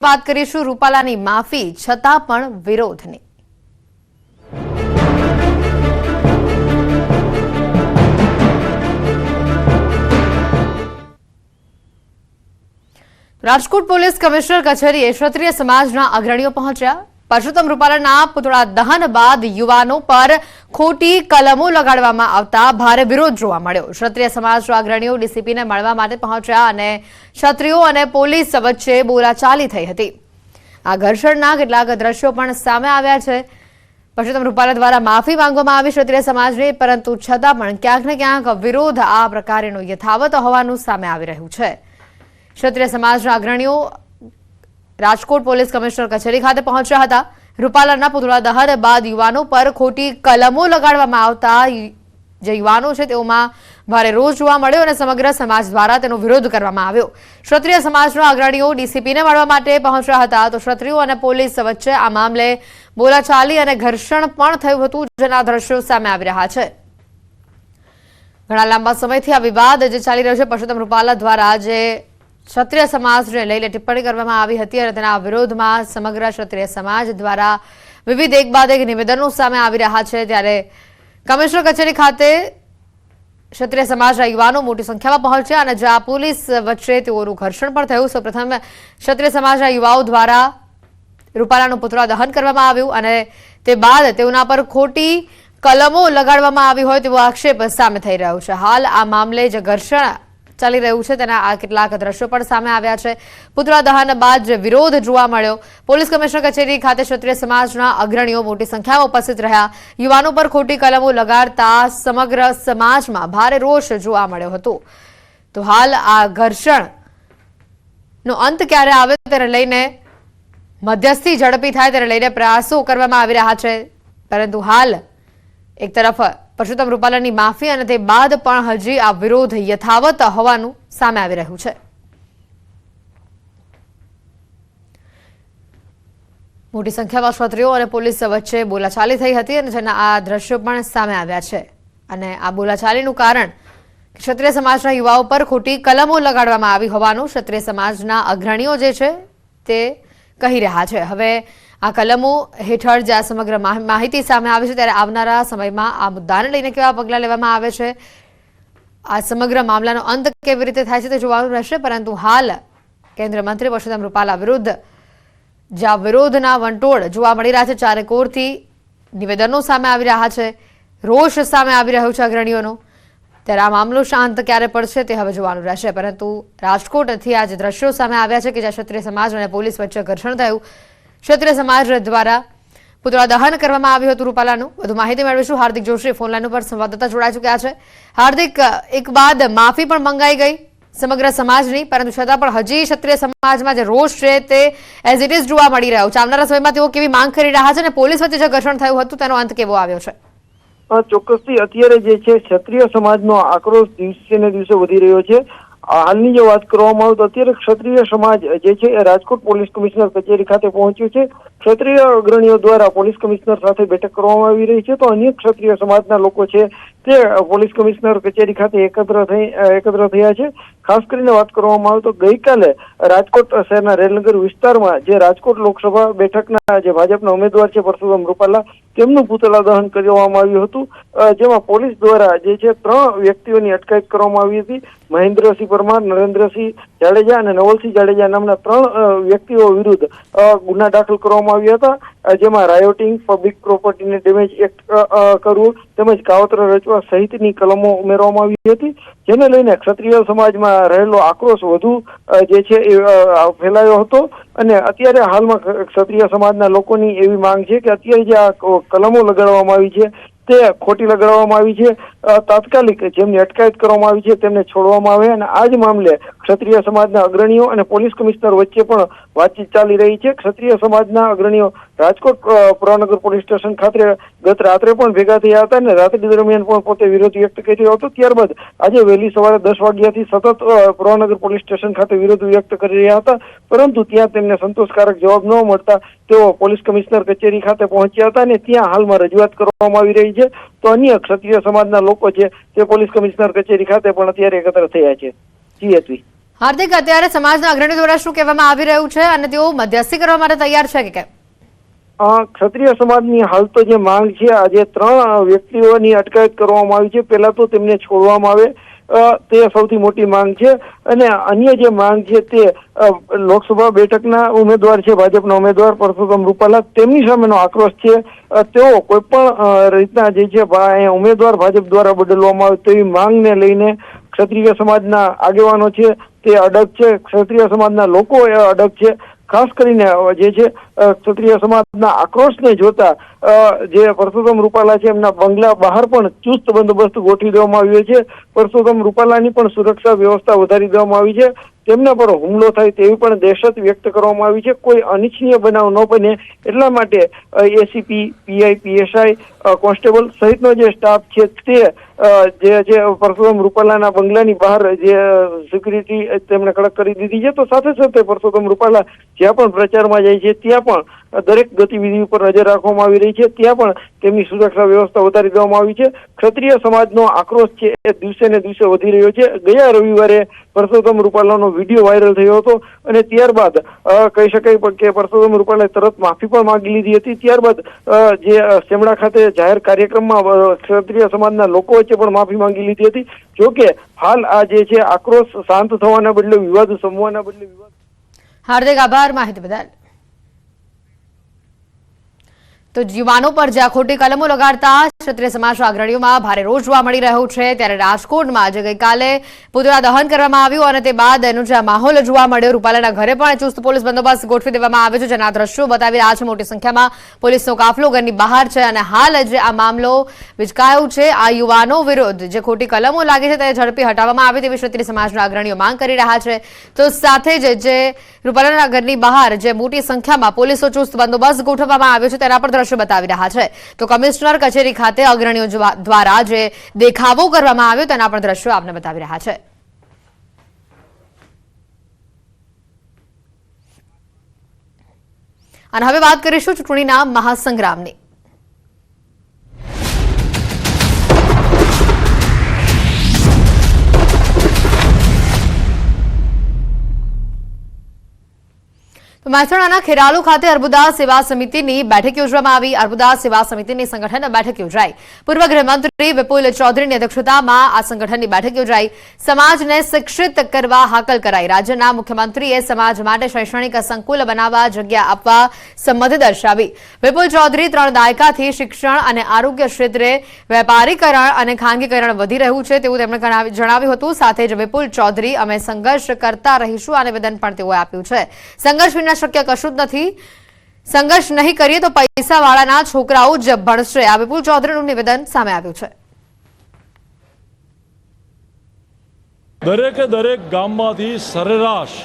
વાત કરીશું રૂપાલાની માફી છતાં પણ વિરોધની। રાજકોટ પોલીસ કમિશનર કચેરીએ ક્ષત્રિય સમાજના અગ્રણીઓ પહોંચ્યા। પરસોત્તમ રૂપાલાના પુતળા દહન બાદ યુવાનો પર ખોટી કલમો લગાડવામાં આવતા ભારે વિરોધ જોવા મળ્યો। ક્ષત્રિય સમાજના અગ્રણીઓ ડીસીપીને મળવા માટે પહોંચ્યા અને ક્ષત્રિયો અને પોલીસ વચ્ચે બોલાચાલી થઈ હતી। આ ઘર્ષણના કેટલાક દ્રશ્યો પણ સામે આવ્યા છે। પરસોત્તમ રૂપાલા દ્વારા માફી માંગવામાં આવી ક્ષત્રિય સમાજને, પરંતુ છતાં પણ ક્યાંક ને ક્યાંક વિરોધ આ પ્રકારનો યથાવત હોવાનું સામે આવી રહ્યું છે। ક્ષત્રિય સમાજના અગ્રણીઓ રાજકોટ પોલીસ કમિશનર કચેરી ખાતે પહોંચ્યા હતા। રૂપાલાના પુતળા દહન બાદ યુવાનો પર ખોટી કલમો લગાડવામાં આવતા જે યુવાનો છે તેઓમાં ભારે રોષ જોવા મળ્યો અને સમગ્ર સમાજ દ્વારા તેનો વિરોધ કરવામાં આવ્યો। ક્ષત્રિય સમાજના અગ્રણીઓ ડીસીપીને મળવા માટે પહોંચ્યા હતા, તો ક્ષત્રિયો અને પોલીસ વચ્ચે આ મામલે બોલાચાલી અને ઘર્ષણ પણ થયું હતું, જેના દ્રશ્યો સામે આવી રહ્યા છે। ઘણા લાંબા સમયથી આ વિવાદ જે ચાલી રહ્યો છે, પરસોત્તમ રૂપાલા દ્વારા જે ક્ષત્રિય સમાજને લઈને ટિપ્પણી કરવામાં આવી હતી અને તેના વિરોધમાં સમગ્ર ક્ષત્રિય સમાજ દ્વારા વિવિધ એક બાદ એક નિવેદનો સામે આવી રહ્યા છે। ત્યારે કમિશનર કચેરી ખાતે ક્ષત્રિય સમાજના યુવાનો મોટી સંખ્યામાં પહોંચ્યા અને જ્યાં પોલીસ વચ્ચે તેઓનું ઘર્ષણ પણ થયું। સૌપ્રથમ ક્ષત્રિય સમાજના યુવાઓ દ્વારા રૂપાલાનું પુતળા દહન કરવામાં આવ્યું અને તે બાદ તેઓના પર ખોટી કલમો લગાડવામાં આવી હોય તેવો આક્ષેપ સામે થઈ રહ્યો છે। હાલ આ મામલે જે ઘર્ષણ ચાલી રહ્યું છે તેના આ કેટલાક દ્રશ્યો પણ સામે આવ્યા છે। પુતળા દહન બાદ જે વિરોધ જોવા મળ્યો, પોલીસ કમિશનર કચેરી ખાતે ક્ષત્રિય સમાજના અગ્રણીઓ મોટી સંખ્યામાં ઉપસ્થિત રહ્યા। યુવાનો પર ખોટી કલમો લગાડતા સમગ્ર સમાજમાં ભારે રોષ જોવા મળ્યો હતો। તો હાલ આ ઘર્ષણનો અંત ક્યારે આવે તેને લઈને મધ્યસ્થી ઝડપી થાય તેને લઈને પ્રયાસો કરવામાં આવી રહ્યા છે, પરંતુ હાલ એક તરફ પરસોત્તમ રૂપાલાની માફી અને તે બાદ પણ હજી આ વિરોધ યથાવત હોવાનું સામે આવી રહ્યું છે। મોટી સંખ્યામાં ક્ષત્રિયો અને પોલીસ વચ્ચે બોલાચાલી થઈ હતી અને જેના આ દ્રશ્યો પણ સામે આવ્યા છે અને આ બોલાચાલીનું કારણ ક્ષત્રિય સમાજના યુવાઓ પર ખોટી કલમો લગાડવામાં આવી હોવાનું ક્ષત્રિય સમાજના અગ્રણીઓ જે છે તે કહી રહ્યા છે। હવે આ કલમો હેઠળ જે આ સમગ્ર માહિતી સામે આવે છે, ત્યારે આવનારા સમયમાં આ મુદ્દાને લઈને કેવા પગલાં લેવામાં આવે છે, આ સમગ્ર મામલાનો અંત કેવી રીતે થાય છે તે જોવાનું રહેશે। પરંતુ હાલ કેન્દ્રીય મંત્રી પરસોત્તમ રૂપાલા વિરુદ્ધ જ્યાં વિરોધના વંટોળ જોવા મળી રહ્યા છે, ચારે કોરથી નિવેદનો સામે આવી રહ્યા છે, રોષ સામે આવી રહ્યો છે અગ્રણીઓનો, ત્યારે આ મામલો શાંત ક્યારે પડશે તે હવે જોવાનું રહેશે। પરંતુ રાજકોટથી આ જે દ્રશ્યો સામે આવ્યા છે કે જ્યાં ક્ષત્રિય સમાજ અને પોલીસ વચ્ચે ઘર્ષણ થયું, ક્ષત્રિય સમાજ દ્વારા પુતળા દહન કરવામાં આવ્યું હતું રૂપાલાનું। વધુ માહિતી મેળવીશું। હાર્દિક જોશી ફોનલાઈન ઉપર સંવાદદાતા જોડાઈ ચૂક્યા છે। હાર્દિક, એક બાદ માફી પણ મંગાઈ ગઈ સમગ્ર સમાજની, પરંતુ છતાં પણ હજી ક્ષત્રિય સમાજમાં જે રોષ છે તે એઝ ઇટ ઇઝ જોવા મળી રહ્યો છે। આવનારા સમયમાં તેઓ કેવી માંગ કરી રહ્યા છે અને પોલીસ વચ્ચે જે ઘર્ષણ થયું હતું તેનો અંત કેવો આવ્યો છે? ચોક્કસથી અત્યારે જે છે ક્ષત્રિય સમાજનો આક્રોશ દિવસે ને દિવસે વધી રહ્યો છે। હાલની જો વાત કરવામાં આવે તો અત્યારે ક્ષત્રિય સમાજ જે છે એ રાજકોટ પોલીસ કમિશનર કચેરી ખાતે પહોંચ્યું છે। ક્ષત્રિય અગ્રણીઓ દ્વારા પોલીસ કમિશનર સાથે બેઠક કરવામાં આવી રહી છે, તો અન્ય ક્ષત્રિય સમાજના લોકો છે તે પોલીસ કમિશનર કચેરી ખાતે એકત્ર થયા છે। ખાસ કરીને વાત કરવામાં આવે તો ગઈકાલે રાજકોટ શહેરના રેલનગર વિસ્તારમાં જે રાજકોટ લોકસભા બેઠકના જે ભાજપના ઉમેદવાર છે પરસોત્તમ રૂપાલા, તેમનું પુતળા દહન કરવામાં આવ્યું હતું, જેમાં પોલીસ દ્વારા જે છે 3 વ્યક્તિઓની અટકાયત કરવામાં આવી હતી। મહેન્દ્રસિંહ પરમાર, નરેન્દ્રસિંહ જાડેજા અને નવલસિંહ જાડેજા નામના 3 વ્યક્તિઓ વિરુદ્ધ ગુના દાખલ કરવામાં આવ્યા હતા, જેમાં રાયોટિંગ, પબ્લિક પ્રોપર્ટીને ડેમેજ એક્ટ કરવું તેમજ કાવતરા રચવા સહિતની કલમો ઉમેરવામાં આવી હતી, જેને લઈને ક્ષત્રિય સમાજમાં રહેલો આક્રોશ વધુ જે છે એ ફેલાયો હતો। અને અત્યારે હાલમાં ક્ષત્રિય સમાજના લોકોની એવી માંગ છે કે અત્યારે જે આ કલમો લગાડવામાં આવી છે તે ખોટી લગાડવામાં આવી છે, તાત્કાલિક જેમની અટકાયત કરવામાં આવી છે તેમને છોડવામાં આવે અને આ જ મામલે ક્ષત્રિય સમાજના અગ્રણીઓ અને પોલીસ કમિશનર વચ્ચે પણ વાતચીત ચાલી રહી છે। ક્ષત્રિય સમાજના અગ્રણીઓ રાજકોટ પુરાનગર પોલીસ સ્ટેશન ખાતે ગત રાત્રે પણ ભેગા થયા હતા અને રાત્રિ દરમિયાન પણ પોતે વિરોધ વ્યક્ત કર્યો હતો। ત્યારબાદ આજે વહેલી સવારે 10 વાગ્યાથી સતત પુરાનગર પોલીસ સ્ટેશન ખાતે વિરોધ વ્યક્ત કરી રહ્યા હતા, પરંતુ ત્યાં તેમને સંતોષકારક જવાબ ન મળતા તેઓ પોલીસ કમિશનર કચેરી ખાતે પહોંચ્યા હતા અને ત્યાં હાલમાં રજૂઆત કરવામાં આવી રહી છે। તો અન્ય ક્ષત્રિય સમાજના લોકો છે તે પોલીસ કમિશનર કચેરી ખાતે પણ અત્યારે એકત્ર થયા છે। જી હેતવી। હાર્દિક, અત્યારે સમાજના અગ્રણીઓ દ્વારા શું કહેવામાં આવી રહ્યું છે અને તેઓ મધ્યસ્થી કરવા માટે તૈયાર છે કે કેમ? ક્ષત્રિય સમાજની હાલ તો જે માંગ છે, આજે 3 વ્યક્તિઓની અટકાયત કરવામાં આવી છે. પહેલા તો તેમને છોડવામાં આવે તે સૌથી મોટી માંગ છે. અને અન્ય જે માંગ છે તે લોકસભા બેઠકના ઉમેદવાર છે, ભાજપના ઉમેદવાર પરસોત્તમ રૂપાલા, તેમની સામેનો આક્રોશ છે. તેઓ કોઈ પણ રીતના જે છે ઉમેદવાર ભાજપ દ્વારા બદલવામાં આવે તેવી માંગને લઈને ક્ષત્રિય સમાજના આગેવાનો છે તે અડગ છે. ક્ષત્રિય સમાજના લોકો એ અડગ છે. ખાસ કરીને જે છે ક્ષત્રિય સમાજના આક્રોશને જોતા જે પરસોત્તમ રૂપાલા છે એમના બંગલા બહાર પણ ચુસ્ત બંદોબસ્ત ગોઠવી દેવામાં આવ્યો છે. પરસોત્તમ રૂપાલાની પણ સુરક્ષા વ્યવસ્થા વધારી દેવામાં આવી છે. તેમના પર હુમલો થાય તેવી પણ દહેશત વ્યક્ત કરવામાં આવી છે. કોઈ અનિચ્છનીય બનાવ ન બને એટલા માટે એસીપી, પીઆઈ, પીએસઆઈ, કોન્સ્ટેબલ સહિતનો જે સ્ટાફ છે તે જે પરસોત્તમ રૂપાલાના બંગલાની બહાર જે સિક્યુરિટી તેમણે કડક કરી દીધી છે. તો સાથે સાથે પરસોત્તમ રૂપાલા જ્યાં પણ પ્રચારમાં જાય છે ત્યાં પણ દરેક ગતિવિધિ ઉપર નજર રાખવામાં આવી રહી છે. ત્યાં પણ તેમની સુરક્ષા વ્યવસ્થા વધારી દેવામાં આવી છે. ક્ષત્રિય સમાજનો આક્રોશ છે એ દિવસે ને દિવસે વધી રહ્યો છે. ગયા રવિવારે પરસોત્તમ રૂપાલાનો વિડીયો વાયરલ થયો હતો અને ત્યારબાદ કહી શકાય કે પરસોત્તમ રૂપાલાએ તરત માફી પણ માંગી લીધી હતી. ત્યારબાદ જે સેમડા ખાતે જાહેર કાર્યક્રમમાં ક્ષત્રિય સમાજના લોકો વચ્ચે પણ માફી માંગી લીધી હતી. જોકે હાલ આ જે છે આક્રોશ શાંત થવાના બદલે વિવાદ શમવાના બદલે વિવાદ. હાર્દિક આભાર માહિતી બદલ. તો યુવાનો પર જ્યાં ખોટી કલમો લગાડતા ક્ષત્રિય સમાજના અગ્રણીઓમાં ભારે રોષ જોવા મળી રહ્યો છે, ત્યારે રાજકોટમાં આજે ગઈકાલે પુતળા દહન કરવામાં આવ્યું અને તે બાદ એનો જે માહોલ જોવા મળ્યો, રૂપાલાના ઘરે પણ ચુસ્ત પોલીસ બંદોબસ્ત ગોઠવી દેવામાં આવ્યો છે, જેના દ્રશ્યો બતાવી રહ્યા છે. મોટી સંખ્યામાં પોલીસનો કાફલો ઘરની બહાર છે અને હાલ જે આ મામલો વિચકાયો છે, આ યુવાનો વિરુદ્ધ જે ખોટી કલમો લાગી છે તે ઝડપી હટાવવામાં આવે તેવી ક્ષત્રિય સમાજના અગ્રણીઓ માંગ કરી રહ્યા છે. તો સાથે જ જે રૂપાલાના ઘરની બહાર જે મોટી સંખ્યામાં પોલીસનો ચુસ્ત બંદોબસ્ત ગોઠવવામાં આવ્યો છે તેના પર દ્રશ્યો બતાવી રહ્યા છે. તો કમિશનર કચેરી ખાતે અગ્રણીઓ દ્વારા જે દેખાવો કરવામાં આવ્યો તેના પણ દ્રશ્યો આપને બતાવી રહ્યા છે. અને હવે વાત કરીશું ચૂંટણીના મહાસંગ્રામની. તો મહેસાણાના ખેરાલુ ખાતે અર્બુદા સેવા સમિતિની બેઠક યોજવામાં આવી. અર્બુદા સેવા સમિતિની સંગઠન બેઠક યોજાઈ. પૂર્વ ગૃહમંત્રી વિપુલ ચૌધરીની અધ્યક્ષતામાં આ સંગઠનની બેઠક યોજાઈ. સમાજને શિક્ષિત કરવા હાકલ કરાઈ. રાજ્યના મુખ્યમંત્રીએ સમાજ માટે શૈક્ષણિક સંકુલ બનાવવા જગ્યા આપવા સંમતિ દર્શાવી. વિપુલ ચૌધરી 3 દાયકાથી શિક્ષણ અને આરોગ્ય ક્ષેત્રે વેપારીકરણ અને ખાનગીકરણ વધી રહ્યું છે તેવું તેમણે જણાવ્યું હતું. સાથે જ વિપુલ ચૌધરી અમે સંઘર્ષ કરતા રહીશું આ નિવેદન પણ તેઓએ આપ્યું છે. સંઘર્ષ વિના શક્ય કશું જ નથી. સંઘર્ષ નહીં કરીએ તો પૈસાવાળાના છોકરાઓ જ ભણશે. આ વિપુલ ચૌધરીનું નિવેદન સામે આવ્યું છે. દરેક ગામમાંથી સરેરાશ